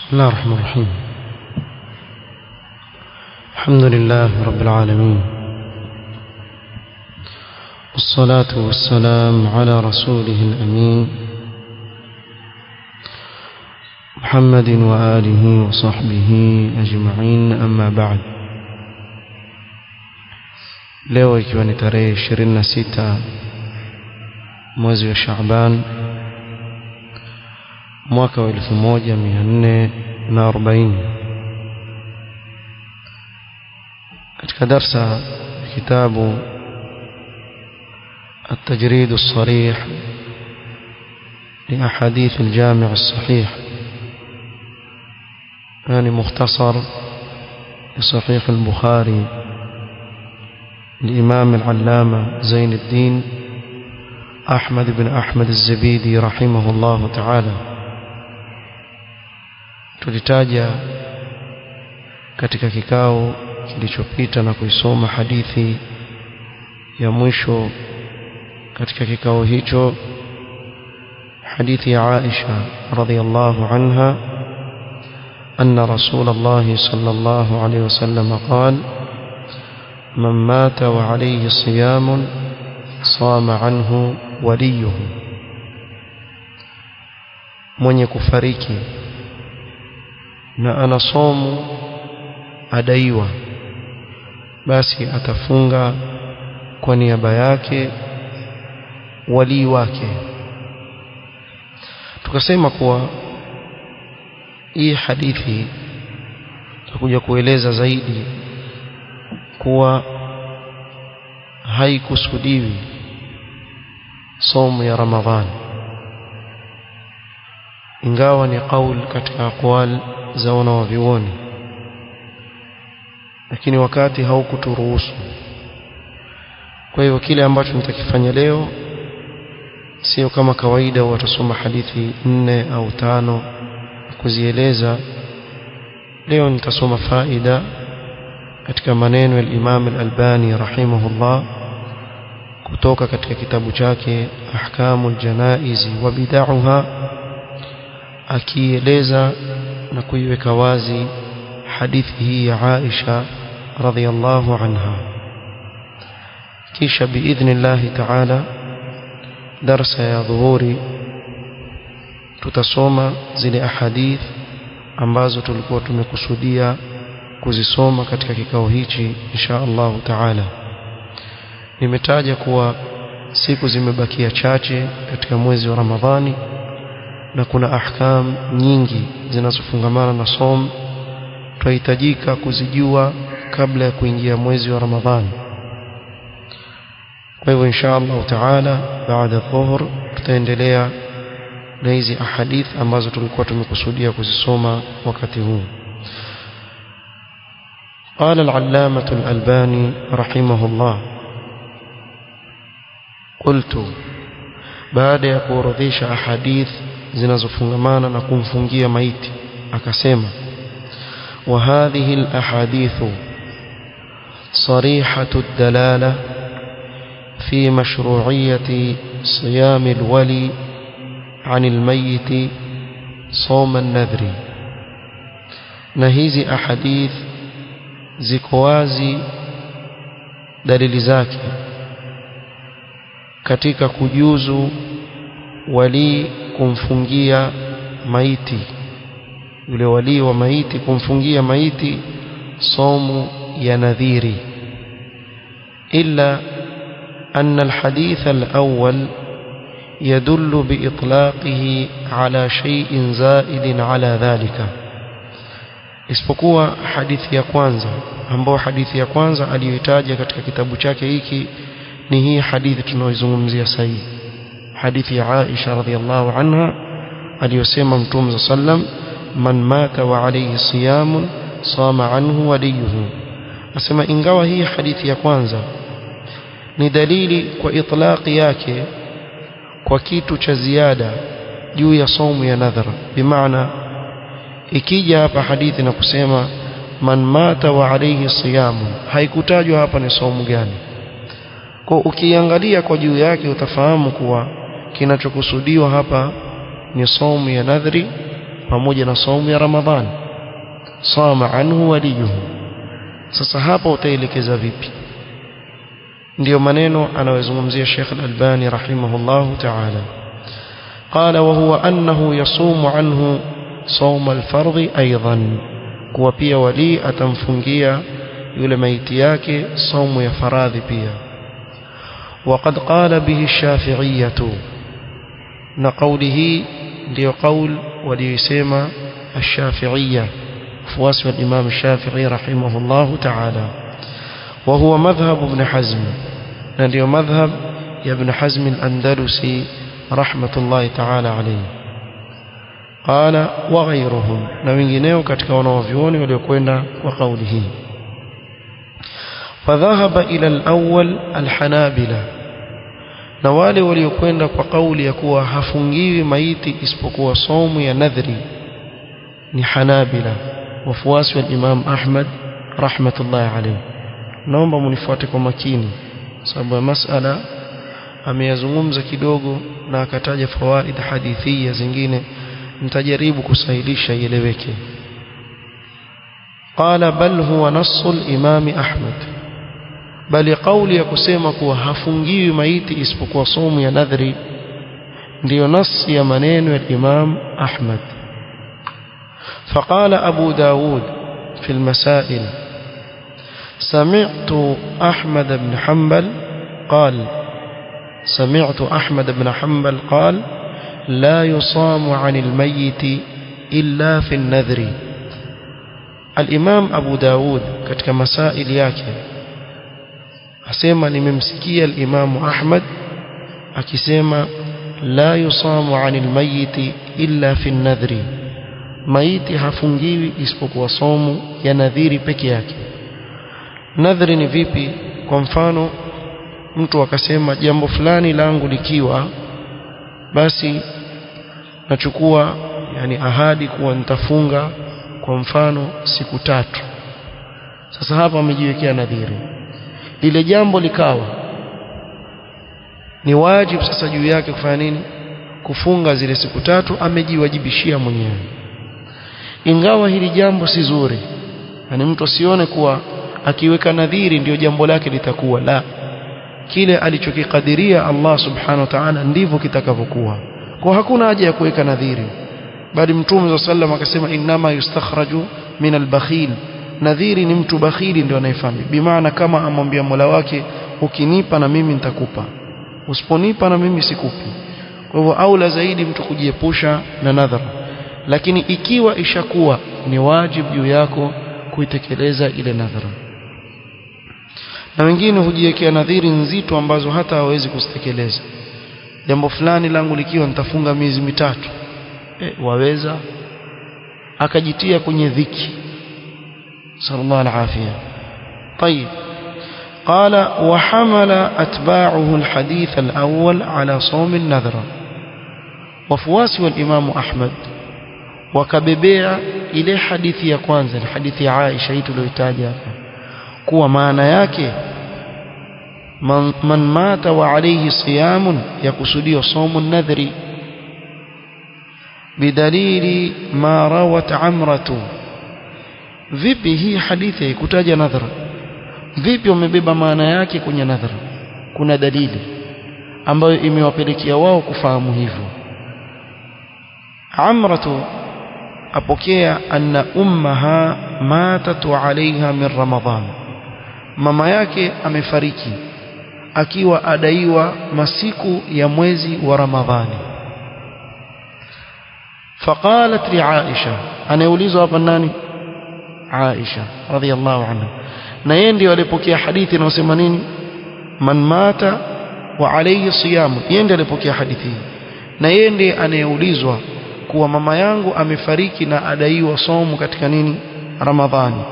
بسم الله الرحمن الرحيم. الحمد لله رب العالمين، والصلاة والسلام على رسوله الأمين محمد وآله وصحبه أجمعين، أما بعد. leo ikiwa ni tarehe 26 mwezi wa Shaaban mwaka wa 1440, katika darsa kitabu التجريد الصريح لأحاديث الجامع الصحيح، يعني مختصر لصحيح البخاري الإمام العلامة زين الدين أحمد بن أحمد الزبيدي رحمه الله تعالى. tulitaja katika kikao kilichopita na kuisoma hadithi ya mwisho katika kikao hicho, hadithi ya Aisha radhiyallahu anha anna Rasulullah sallallahu alayhi wasallam qala man mata wa alayhi siyamun sama anhu waliyuhu, mwenye kufariki na ana somu adaiwa, basi atafunga kwa niaba yake wali wake. Tukasema kuwa hii hadithi tutakuja kueleza zaidi kuwa haikusudiwi somo ya Ramadhani, ingawa ni kauli katika aqwal za wanavyuoni, lakini wakati haukuturuhusu. Kwa hivyo kile ambacho nitakifanya leo sio kama kawaida watasoma hadithi 4 au 5 kuzieleza. Leo nitasoma faida katika maneno ya Imam al-Albani rahimahullah kutoka katika kitabu chake Ahkamul Janaiz wa Bid'aha, akieleza na kuiweka wazi hadithi hii ya Aisha radhiyallahu anha. Kisha biidhnillah ta'ala darsa ya dhuhuri tutasoma zile ahadith ambazo tulikuwa tumekusudia kuzisoma katika kikao hichi insha Allah ta'ala. Nimetaja kuwa siku zimebakia chache katika mwezi wa Ramadhani na kuna ahkam nyingi zinazofungamana na som tunahitajika kuzijua kabla ya kuingia mwezi wa Ramadhani. Kwa hivyo insha Allah ta'ala baada dhuhur tutaendelea na hizi ahadith ambazo tulikuwa tumekusudia kuzisoma wakati huu. قال العلامة الألباني رحمه الله: قلت بعد يقورديش أحاديث zinazofungamana na kumfungia maiti, akasema وهذه الأحاديث صريحة الدلالة في مشروعية صيام الولي عن الميت صوم النذر. na hizi ahadith ziko wazi dalili zake katika kujuzu wali kumfungia maiti, yule wali wa maiti kumfungia maiti somu ya nadhiri, illa anna alhadith alawwal يدل بإطلاقه على شيء زائد على ذلك, isipokuwa hadithi ya kwanza ambayo hadithi ya kwanza aliyoitaja katika kitabu chake hiki ni hii hadithi tunayozungumzia sasa, hadithi ya Aisha radhiyallahu anha aliyosema Mtume sallam man mata wa alayhi siyamun sama anhu waliyuhu. Asema ingawa hii hadithi ya kwanza ni dalili kwa itlaqi yake kwa kitu cha ziada juu ya saumu ya nadhara, bimaana ikija hapa hadithi na kusema man mata wa alayhi siyamun, haikutajwa hapa ni saumu gani. Kwa ukiangalia kwa juu yake utafahamu kuwa kinachokusudiwa hapa ni saumu ya nadhri pamoja na saumu ya Ramadhani, sama anhu waliyuhu. Sasa hapa utaelekeza vipi? ndio maneno anayozungumzia Sheikh Al-Albani rahimahullahu ta'ala. Qala wa huwa annahu yasumu anhu sawm al-fardh aidan, kuwa pia wali atamfungia yule maiti yake saumu ya faradhi pia. وقد قال به الشافعية، na kauli hii ndio kauli waliyosema الشافعية fuasi wa Imam الشافعي رحمه الله تعالى. وهو مذهب ابن حزم، na ndio madhhab ya Ibn Hazm al-Andalusi رحمة الله تعالى عليه. قال وغيرهم، na wengineo katika wanavyuoni waliokwenda kwa kauli hii. فذهب إلى الأول الحنابلة، na wale waliokwenda kwa kauli ya kuwa hafungiwi maiti isipokuwa saumu ya nadhri ni Hanabila, wafuasi wa Imam Ahmad rahmatullahi alayhi. Naomba munifuate kwa makini, sababu ya masala ameyazungumza kidogo na akataja fawaid hadithia zingine, nitajaribu kusahilisha ieleweke. Qala bal huwa nassu al-Imam Ahmad, bali kauli ya kusema kuwa hafungiwi maiti isipokuwa saumu ya nadhri ndiyo nasi ya maneno ya Imam Ahmad. فقال أبو داود في المسائل سمعت أحمد بن حنبل قال لا يصام عن الميت إلا في النذر. الإمام أبو داود katika masail yake asema nimemsikia al-Imam Ahmad akisema la yusamu 'anil mayiti illa fi an-nadhri, maiti hafungiwi isipokuwa somu ya nadhiri peke yake. Nadhri ni vipi? Kwa mfano mtu akasema jambo fulani langu likiwa, basi nachukua ahadi kuwa nitafunga kwa mfano siku 3. Sasa hapa amejiwekea nadhiri, lile jambo likawa ni wajibu sasa juu yake kufanya nini? Kufunga zile siku 3, amejiwajibishia mwenyewe. Ingawa hili jambo si zuri, mtu asione kuwa akiweka nadhiri ndio jambo lake litakuwa, la, kile alichokikadiria Allah subhanahu wa ta'ala ndivyo kitakavyokuwa. Kwa hakuna haja ya kuweka nadhiri, bali Mtume sallallahu alayhi wasallam akasema inma yustakhraju min al-bakhil, nadhiri ni mtu bakhili ndio anayefahamu. Bimaana kama amwambia Mola wake ukinipa na mimi nitakupa, usiponipa na mimi sikupi. Kwa hivyo aula zaidi mtu kujiepusha na nadhara, lakini ikiwa ishakuwa ni wajibu juu yako kuitekeleza ile nadhara. Na wengine hujiwekea nadhiri nzito ambazo hata hawezi kuzitekeleza. Jambo fulani langu likiwa nitafunga miezi 3, waweza akajitia kwenye dhiki. sallallahu alaihi. طيب قال وحمل أتباعه الحديث الأول على صوم النذر. وفواسي والإمام أحمد wakabebea ile hadithi ya kwanza, ni hadithi ya Aisha hii tuliyotaja hapa, kuwa maana yake man mata wa alayhi siyamun, yakusudia saumu nadhri, bidalili ma rawat Amratu. Vipi hii hadithi kutaja nadhra? Vipi wamebeba maana yake kwenye nadhra? Kuna dalili ambayo imewapelekea wao kufahamu hivyo. Amratu apokea anna ummaha matat alaiha min Ramadhan, mama yake amefariki akiwa adaiwa masiku ya mwezi wa Ramadhani. Faqalat li Aisha, anaulizwa hapa nani? Aisha radhiyallahu anha, na yeye ndiye alipokea hadithi inayosema nini? Man mata wa alayhi siyam, yeye ndiye alipokea hadithi hii, na yeye ndiye anayeulizwa kuwa mama yangu amefariki na adaiwa somo katika nini? Ramadhani.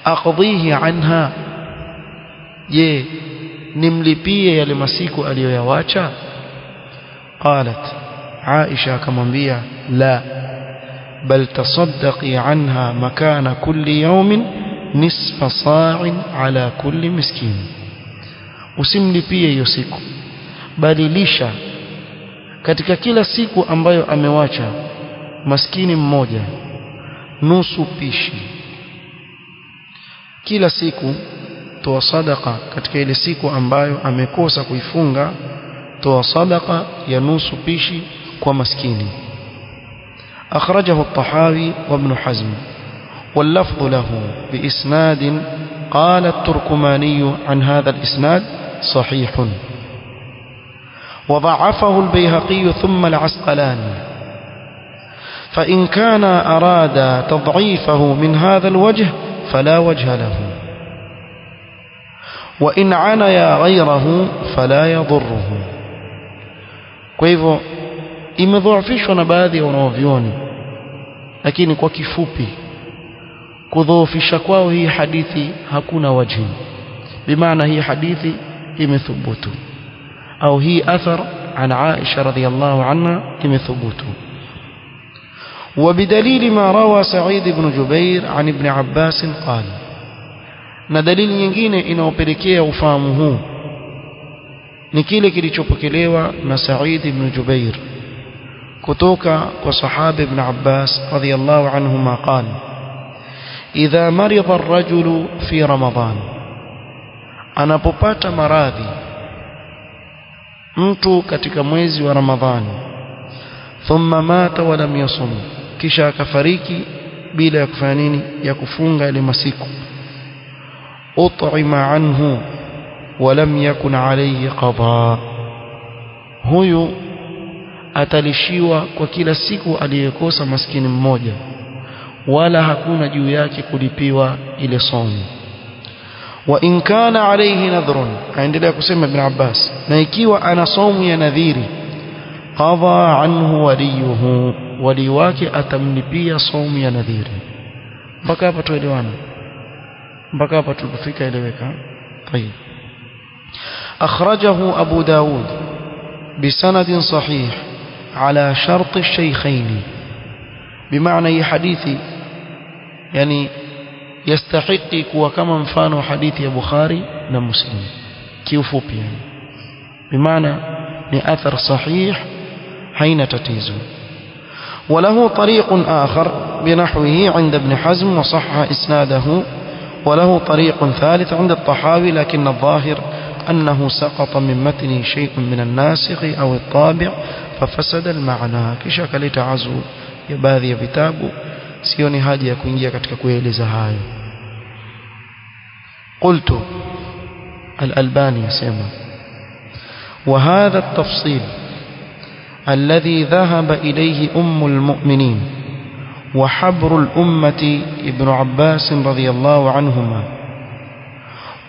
Aqdhihi anha, je, nimlipie yale masiku aliyoyawacha? Qalat, Aisha akamwambia la, bal tasaddaqi anha makana kulli yawmin nisfa sa'in ala kulli miskin, usimlipie hiyo siku, bali lisha katika kila siku ambayo amewacha maskini mmoja nusu pishi kila siku, toa sadaqa katika ile siku ambayo amekosa kuifunga, toa sadaqa ya nusu pishi kwa maskini. أخرجه الطحاوي وابن حزم واللفظ له بإسناد قال التركماني عن هذا الإسناد صحيح، وضعفه البيهقي ثم العسقلاني، فإن كان أراد تضعيفه من هذا الوجه فلا وجه له، وإن عنى غيره فلا يضره. kwa hivyo imedhoofishwa na baadhi ya wanaovioni, lakini kwa kifupi kudhoofisha kwao hii hadithi hakuna wajhi, bimaana hii hadithi imethubutu, au hii athar an Aisha radhiyallahu anha imethubutu. وبدليل ما روى سعيد بن جبير عن ابن عباس قال، na dalili nyingine inaopelekea ufahamu huu ni kile kilichopokelewa na Sa'id ibn Jubair kutoka kwa sahaba ibn Abbas radhiyallahu anhuma qala idha marida ar-rajulu fi Ramadan, anapopata maradhi mtu katika mwezi wa Ramadhani, thumma mata wa lam yasum, kisha akafariki bila ya kufanya nini, ya kufunga ile masiku, ut'ima anhu wa lam yakun alayhi qada, huyu atalishiwa kwa kila siku aliyekosa maskini mmoja, wala hakuna juu yake kulipiwa ile somo. Wa in kana alayhi nadhrun, aendelea kusema Ibn Abbas, na ikiwa ana somo ya nadhiri, qadha anhu waliyuhu, wali wake atamlipia somo ya nadhiri. Mpaka hapa tuelewana? mpaka hapa tulipofika eleweka? طيب. أخرجه أبو داود بسند صحيح على شرط الشيخين، بمعنى حديثي يعني يستحق وكما مفانو حديث البخاري ومسلم kiufupi yani, بمعنى ni athar sahih haina tatizo. وله طريق آخر بنحوه عند ابن حزم وصحح إسناده، وله طريق ثالث عند الطحاوي، لكن الظاهر أنه سقط من متنه شيء من الناسخ أو الطابع ففسد المعنى. kisha kaleta azu ya baadhi ya vitabu, sioni haja ya kuingia katika kueleza hayo. قلت الألباني يسمى وهذا التفصيل الذي ذهب إليه أم المؤمنين وحبر الأمة ابن عباس رضي الله عنهما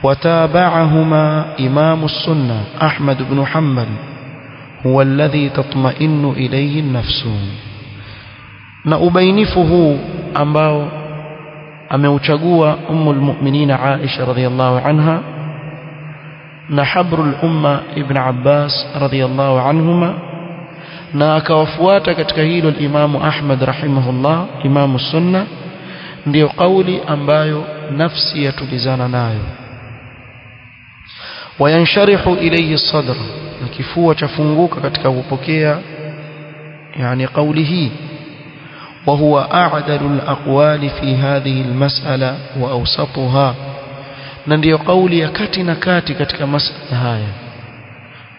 وتابعهما إمام السنة أحمد بن حنبل هو الذي تطمئن إليه النفس. نأبينفه ambao ameuchagua ummul mu'minin Aisha radhiyallahu anha na habrul umma ibn Abbas radhiyallahu anhuma, na akawafuata katika hilo al-Imamu Ahmad rahimahullah, Imamu Sunna, ndio kauli ambayo nafsi yatulizana nayo. Wayansharihu ilayhi sadr, na kifua chafunguka katika kupokea yani kauli hii. وهو أعدل الأقوال في هذه المسألة وأوسطها، ننديو قولي يكاتي نكاتي كتك مسألة هاي،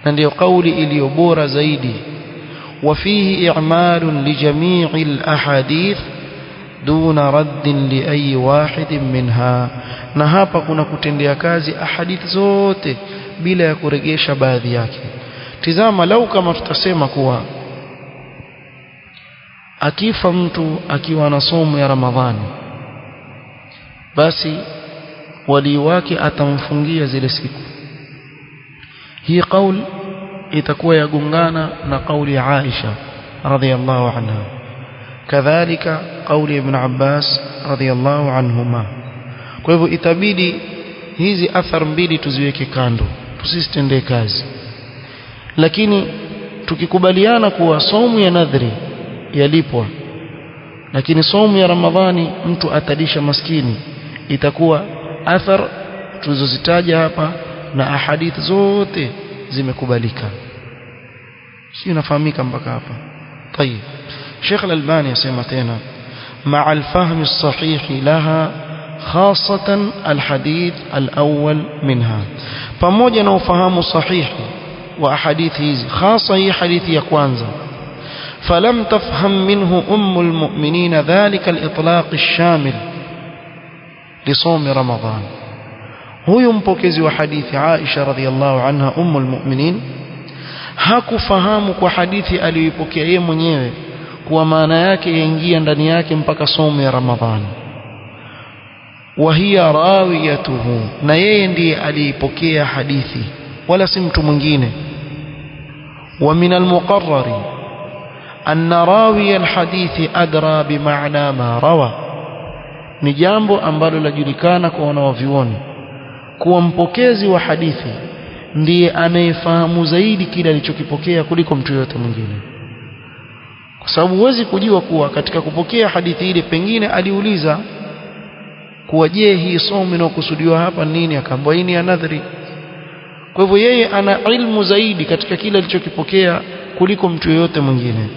ننديو قولي إليوبور زيدي، وفيه إعمال لجميع الأحاديث دون رد لأي واحد منها. نهابا كنا كتنديا كازي أحاديث زوتي بلا يكوريجيش باذي yake. Tizama lau kama tutasema kuwa akifa mtu akiwa na somo ya Ramadhani, basi wali wake atamfungia zile siku, hii kauli itakuwa yagongana na kauli ya Aisha radhiyallahu anha, kadhalika kauli ibn Abbas radhiyallahu anhuma. Kwa hivyo itabidi hizi athar mbili tuziweke kando, tusitendee kazi. Lakini tukikubaliana kuwa somo ya nadhri yalipwa, lakini somo ya Ramadhani mtu atalisha maskini, itakuwa athar tulizozitaja hapa na ahadith zote zimekubalika. Si unafahamika mpaka hapa? طيب. Sheikh Al-Albani yasema tena مع الفهم الصحيح لها خاصة الحديث الأول منها pamoja na ufahamu sahihi wa hadithi hizi hasa hii hadithi ya kwanza فلم تفهم منه أم المؤمنين ذلك الإطلاق الشامل لصوم رمضان huyu mpokezi wa hadithi Aisha radhiallahu anha ummul mu'minin hakufahamu kwa hadithi aliyoipokea yeye mwenyewe kwa maana yake yaingia ndani yake mpaka somo ya Ramadhani wa hiya rawiyatuhu na yeye ndiye aliipokea hadithi wala si mtu mwingine wa min almuqarrari anna rawiya alhadithi adra bimaana ma rawa ni jambo ambalo lajulikana kwa wanavyuoni kuwa mpokezi wa hadithi ndiye anayefahamu zaidi kile alichokipokea kuliko mtu yote mwingine kwa sababu huwezi kujua kuwa katika kupokea hadithi ile pengine aliuliza kuwa je hii somo inayokusudiwa hapa nini akaambiwa hii ni nadhri kwa hivyo yeye ana ilmu zaidi katika kile alichokipokea kuliko mtu yote mwingine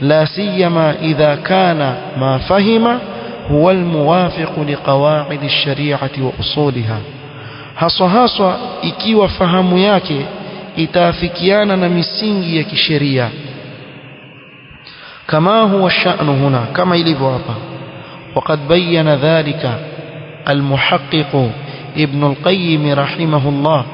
la siyama idha kana ma fahima huwa almuwafiq liqawaid ash-shari'ati wa usuliha haswa ikiwa fahamu yake itaafikiana na misingi ya kisheria kama huwa sha'nu huna kama ilivyo hapa وقد بين ذلك المحقق ابن القيم رحمه الله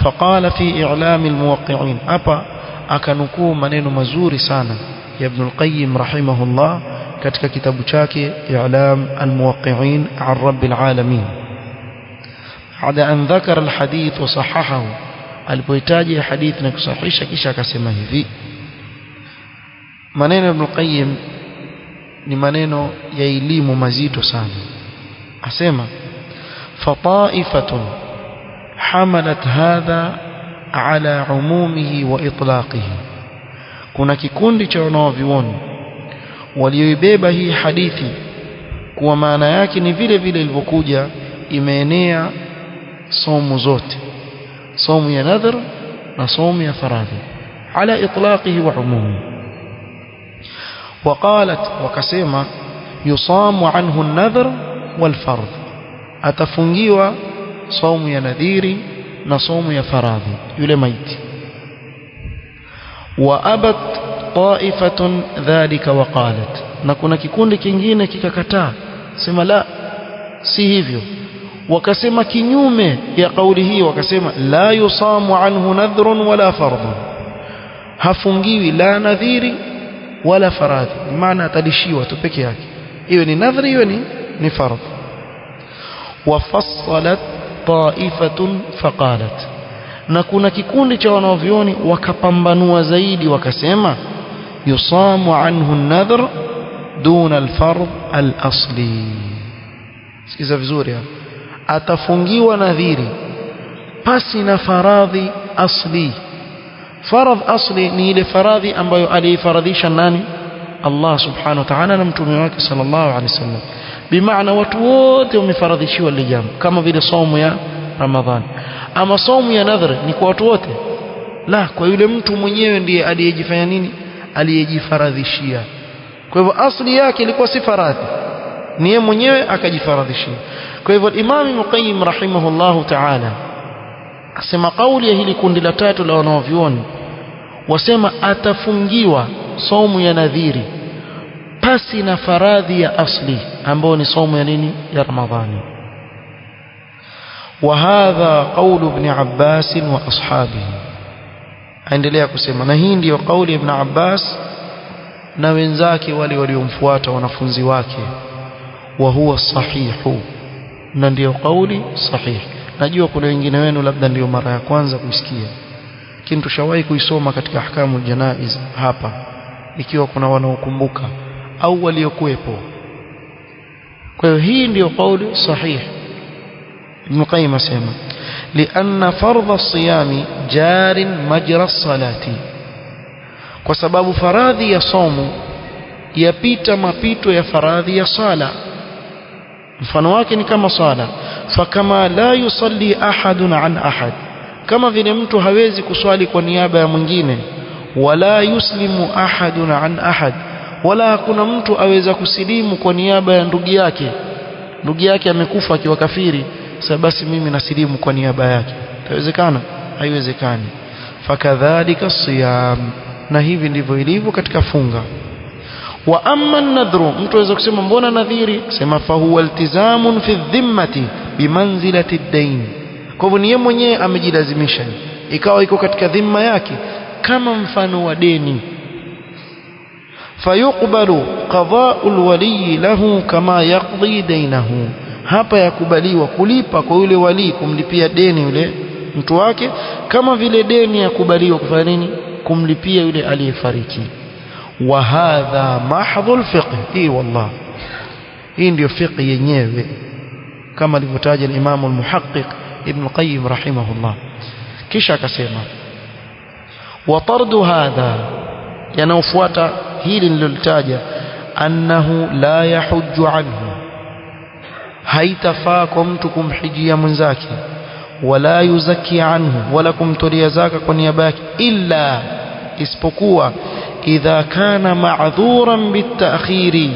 فقال في إعلام الموقعين أبا أكنكو منين مزوري سانا يا ابن القيم رحمه الله katika kitabu chake إعلام الموقعين عن رب العالمين بعد أن ذكر الحديث وصححه alipohitaji hadithi na kusahihisha kisha akasema hivi maneno Ibn Qayyim ni maneno ya elimu mazito sana asema fataifatun hamalat hadha ala umumihi wa itlaqihi kuna kikundi cha wanavyuoni walioibeba hii hadithi kwa maana yake ni vile vile ilivyokuja imeenea somo zote somo ya nadhr na somo ya faradhi ala itlaqihi wa umumihi وقالت وكسيما يصام عنه النذر والفرض atafungiwa صوم ya nadhiri na somo ya faradhi yule maiti وأبت طائفة ذلك وقالت na kuna kikundi kingine kikakataa sema la si hivyo wakasema kinyume ya kauli hii wakasema la yusamu anhu nadhrun wala fardun hafungiwi la nadhiri wala faradhi maana atalishiwa tu peke yake iwe ni nadhri iwe ni fardh wafassalat ta'ifatun faqalat na kuna kikundi cha wanavyuoni wakapambanua zaidi wakasema yusamu anhu an-nadhr duna al-fardh al-asli sikiza vizuri hapa atafungiwa nadhiri pasi na faradhi asli faradh asli ni ile faradhi ambayo aliifaradhisha nani Allah subhanahu wa ta'ala na mtume wake sallallahu alaihi wasallam bimaana watu wote wamefaradhishiwa ile jambo kama vile somo ya Ramadhani ama somo ya nadhri ni kwa watu wote la kwa yule mtu mwenyewe ndiye aliyejifanya nini aliyejifaradhishia kwa hivyo asli yake ilikuwa si faradhi ni yeye mwenyewe akajifaradhishia kwa hivyo Imam Ibn Qayyim rahimahullahu ta'ala asema kauli ya hili kundi la tatu la wanavyuoni wasema atafungiwa somo ya nadhiri pasi na faradhi ya asli ambayo ni somo ya nini ya Ramadhani wa hadha qawl ibn Abbas wa ashabihi aendelea kusema na hii ndio kauli ibn Abbas na wenzake wale waliomfuata wanafunzi wake wa huwa sahihu na ndio kauli sahihi najua kuna wengine wenu labda ndio mara ya kwanza kusikia lakini tushawahi kuisoma katika ahkamul janaiz hapa ikiwa kuna wanaokumbuka au waliokuepo kwa hiyo hii ndio kauli sahihi Ibn Qayyim asema lianna fardha as-siyami jarin majra as-salati kwa sababu faradhi ya somo yapita mapito ya faradhi ya sala mfano wake ni kama sala fakama la yusalli ahadun an ahad kama vile mtu hawezi kuswali kwa niaba ya mwingine wala yuslimu ahadun an ahad wala hakuna mtu aweza kusilimu kwa niaba ya ndugu yake amekufa akiwa kafiri, sasa basi mimi nasilimu kwa niaba yake. Itawezekana? Haiwezekani. Fakadhalika siyam, na hivi ndivyo ilivyo katika funga. Wa amma an-nadhru, mtu aweza kusema mbona nadhiri? Sema fa huwa iltizamun fi dhimmati bimanzilati ad-dain. Kwa hivyo ni yeye mwenyewe amejilazimisha, ikawa iko katika dhima yake kama mfano wa deni. Fayuqbalu qada'u al-wali lahu kama yaqdi dainahu, hapa yakubaliwa kulipa kwa yule wali, kumlipia deni yule mtu wake, kama vile deni yakubaliwa kufanya nini? Kumlipia yule aliyefariki. Wa hadha mahdhul fiqh, wallah, hii ndio fiqh yenyewe kama alivyotaja al-Imam al-Muhaqqiq Ibn Qayyim rahimahullah. Kisha akasema wa tardu hadha, yanaofuata hili nililolitaja, annahu la yahujju anhu, haitafaa kwa mtu kumhijia mwenzake, wala yuzaki anhu, wala kumtolea zaka kwa niaba yake, illa, isipokuwa idha kana ma'dhuran bita'khiri,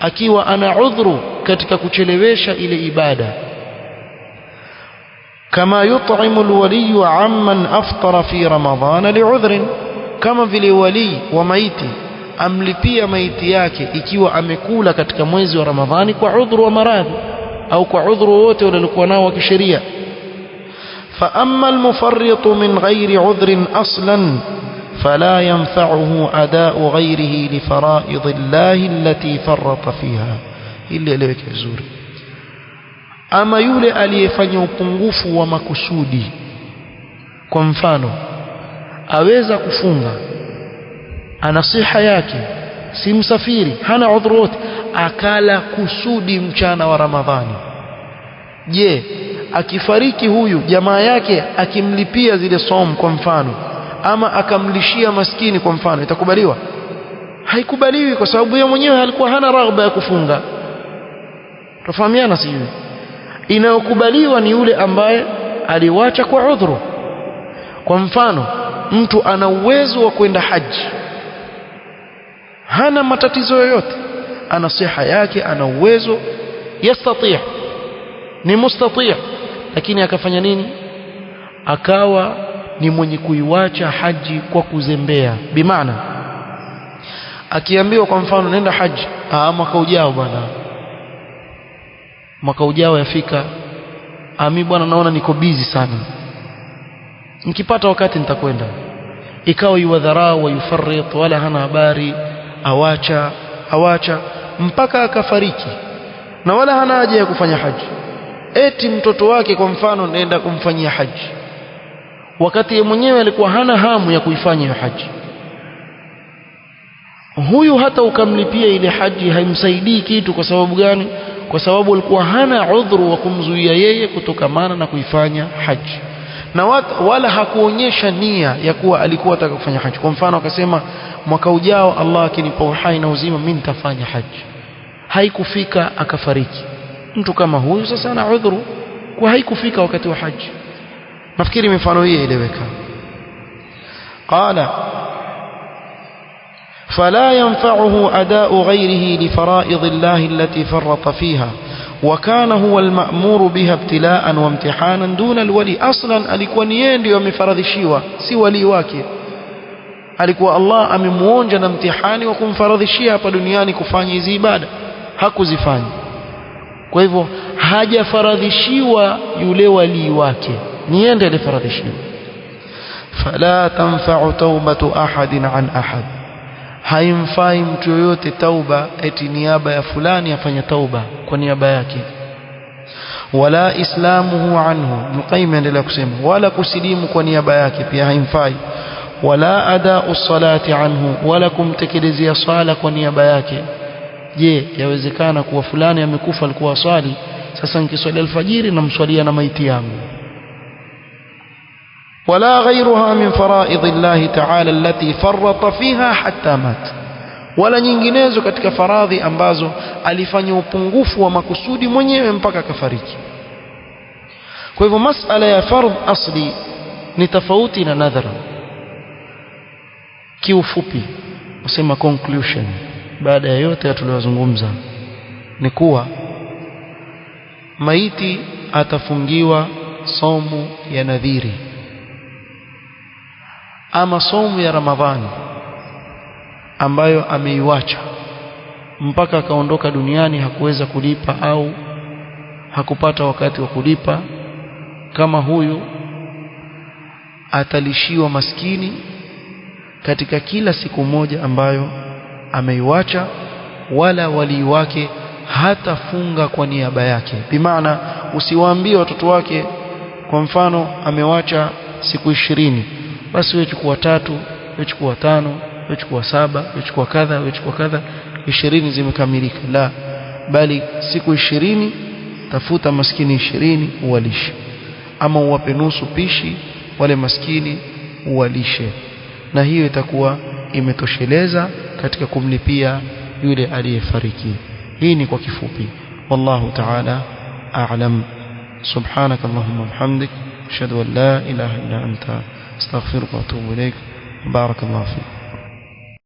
akiwa ana udhuru katika kuchelewesha ile ibada. Kama yut'imu alwaliyu amman aftara fi ramadhana li'udhrin, kama vile wali wa maiti amlipia maiti yake ikiwa amekula katika mwezi wa Ramadhani kwa udhuru wa maradhi au kwa udhuru wote waliokuwa nao wa kisheria. Fa amma almufarritu min ghairi udhrin aslan fala yanfa'uhu ada'u ghayrihi li fara'idhillahi allati farrata fiha. Ili eleweke vizuri, ama yule aliyefanya upungufu wa makusudi, kwa mfano aweza kufunga, ana siha yake, si msafiri, hana udhuru wote, akala kusudi mchana wa Ramadhani, je, akifariki huyu jamaa yake akimlipia zile somo kwa mfano, ama akamlishia maskini kwa mfano, itakubaliwa? Haikubaliwi, kwa sababu yeye mwenyewe alikuwa hana raghba ya kufunga. Tufahamiana sijui? Inayokubaliwa ni yule ambaye aliwacha kwa udhuru. Kwa mfano mtu ana uwezo wa kwenda haji, hana matatizo yoyote, ana siha yake, ana uwezo, yastati', ni mustati', lakini akafanya nini? Akawa ni mwenye kuiwacha haji kwa kuzembea. Bimaana akiambiwa kwa mfano nenda haji, mwaka ujao bwana, mwaka ujao yafika, mimi bwana naona niko busy sana, nikipata wakati nitakwenda. Ikawa yuwadharau wa yufarrit, wala hana habari, awacha mpaka akafariki, na wala hana haja ya kufanya haji. Eti mtoto wake kwa mfano naenda kumfanyia haji, wakati yeye mwenyewe alikuwa hana hamu ya kuifanya hiyo haji. Huyu hata ukamlipia ile haji haimsaidii kitu. Kwa sababu gani? Kwa sababu alikuwa hana udhuru wa kumzuia yeye kutokamana na kuifanya haji, na wala hakuonyesha nia ya kuwa alikuwa ataka kufanya haji. Kwa mfano akasema mwaka ujao Allah akinipa uhai na uzima mimi nitafanya haji, haikufika akafariki. Mtu kama huyu sasa ana udhuru kwa haikufika wakati wa haji. Nafikiri mifano hii ileweka. Qala فلا ينفعه أداء غيره لفرائض الله التي فرط فيها وكان هو المأمور بها ابتلاء وامتحانا دون الولي. أصلا alikuwa ni yeye ndio amefaradhishiwa, si wali wake. Alikuwa Allah amemuonja na mtihani wa kumfaradhishia hapa duniani kufanya hizi ibada, hakuzifanya. Kwa hivyo hajafaradhishiwa yule wali wake, ni yeye ndiye alifaradhishiwa. فلا تنفع توبة أحد عن أحد, haimfai mtu yoyote tauba eti niaba ya fulani afanya tauba kwa niaba yake. Wala islamuhu anhu, Muqayyim endelea kusema, wala kusilimu kwa niaba yake pia haimfai. Wala adau salati anhu, wala kumtekelezea sala kwa niaba yake. Je, yawezekana kuwa fulani amekufa alikuwa swali, sasa nikiswali alfajiri namswalia na maiti yangu? ولا غيرها من فرائض الله تعالى التي فرط فيها حتى مات, wala nyinginezo katika faradhi ambazo alifanya upungufu wa makusudi mwenyewe mpaka kafariki. Kwa hivyo masala ya fardh asli ni tofauti na nadhara. Kiufupi usema conclusion, baada ya yote tuliyozungumza ni kuwa maiti atafungiwa somu ya nadhiri ama somu ya Ramadhani ambayo ameiacha mpaka akaondoka duniani, hakuweza kulipa au hakupata wakati wa kulipa. Kama huyu atalishiwa maskini katika kila siku moja ambayo ameiacha, wala wali wake hatafunga kwa niaba yake. Bimaana usiwaambie watoto wake, kwa mfano amewacha siku 20, basi wewe chukua 3, wewe chukua 5, wewe chukua 7, wewe chukua kadha, wewe chukua kadha, 20 zimekamilika. La, bali siku 20 tafuta maskini 20 uwalishe, ama uwape nusu pishi wale maskini uwalishe, na hiyo itakuwa imetosheleza katika kumlipia yule aliyefariki. hii ni kwa kifupi. Wallahu ta'ala a'lam. سبحانك اللهم وبحمدك أشهد أن لا إله إلا أنت أستغفرك وأتوب إليك. بارك الله فيك.